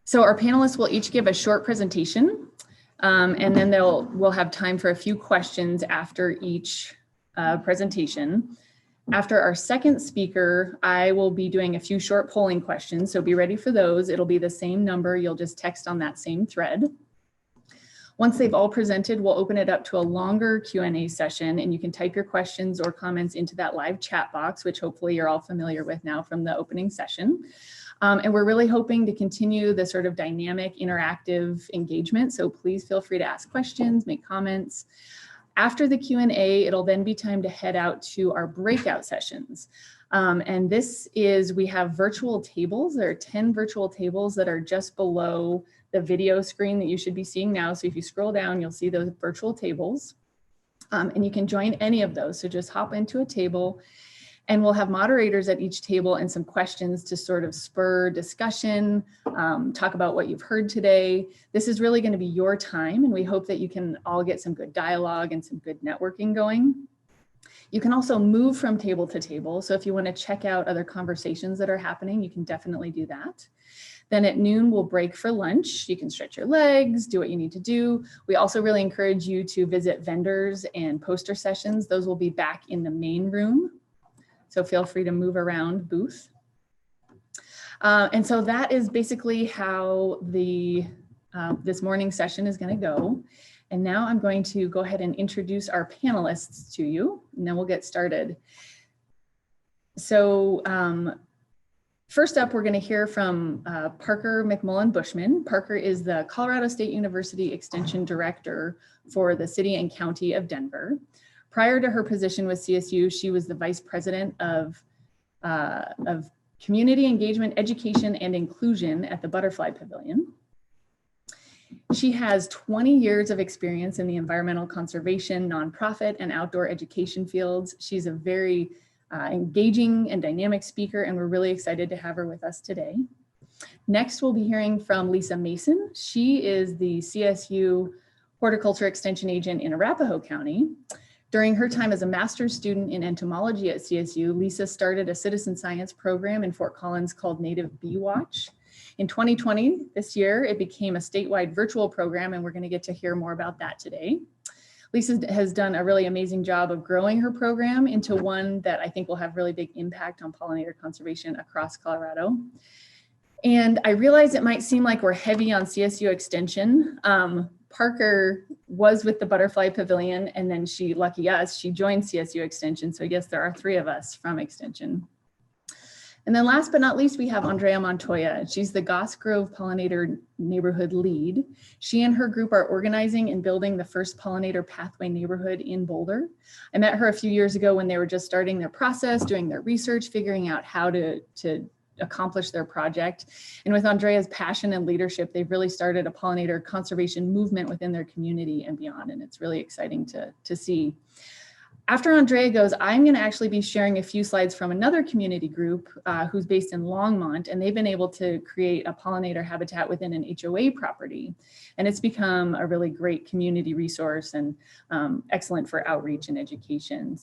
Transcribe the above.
So our panelists will each give a short presentation, and then we'll have time for a few questions after each presentation. After our second speaker, I will be doing a few short polling questions, so be ready for those. It'll be the same number, you'll just text on that same thread. Once they've all presented, we'll open it up to a longer Q&A session, and you can type your questions or comments into that live chat box, which hopefully you're all familiar with now from the opening session. And we're really hoping to continue the sort of dynamic, interactive engagement, so please feel free to ask questions, make comments. After the Q&A, it'll then be time to head out to our breakout sessions. And this is, we have virtual tables. There are 10 virtual tables that are just below the video screen that you should be seeing now. So if you scroll down, you'll see those virtual tables. And you can join any of those. So just hop into a table, and we'll have moderators at each table and some questions to sort of spur discussion, talk about what you've heard today. This is really going to be your time, and we hope that you can all get some good dialogue and some good networking going. You can also move from table to table. So if you want to check out other conversations that are happening, you can definitely do that. Then at noon, we'll break for lunch. You can stretch your legs, do what you need to do. We also really encourage you to visit vendors and poster sessions. Those will be back in the main room. So feel free to move around booth. And so that is basically how this morning's session is going to go. And now I'm going to go ahead and introduce our panelists to you, and then we'll get started. So first up, we're going to hear from Parker McMullen-Bushman. Parker is the Colorado State University Extension Director for the City and County of Denver. Prior to her position with CSU, she was the Vice President of Community Engagement, Education, and Inclusion at the Butterfly Pavilion. She has 20 years of experience in the environmental conservation, nonprofit, and outdoor education fields. She's a very engaging and dynamic speaker, and we're really excited to have her with us today. Next, we'll be hearing from Lisa Mason. She is the CSU Horticulture Extension Agent in Arapahoe County. During her time as a master's student in entomology at CSU, Lisa started a citizen science program in Fort Collins called Native Bee Watch. In 2020, this year, it became a statewide virtual program, and we're going to get to hear more about that today. Lisa has done a really amazing job of growing her program into one that I think will have really big impact on pollinator conservation across Colorado. And I realize it might seem like we're heavy on CSU Extension. Parker was with the Butterfly Pavilion, and then lucky us, she joined CSU Extension. So yes, there are 3 of us from Extension. And then last but not least, we have Andrea Montoya. She's the Goss Grove Pollinator Neighborhood Lead. She and her group are organizing and building the first pollinator pathway neighborhood in Boulder. I met her a few years ago when they were just starting their process, doing their research, figuring out how to accomplish their project. And with Andrea's passion and leadership, they've really started a pollinator conservation movement within their community and beyond. And it's really exciting to see. After Andrea goes, I'm going to actually be sharing a few slides from another community group who's based in Longmont, and they've been able to create a pollinator habitat within an HOA property. And it's become a really great community resource and excellent for outreach and education.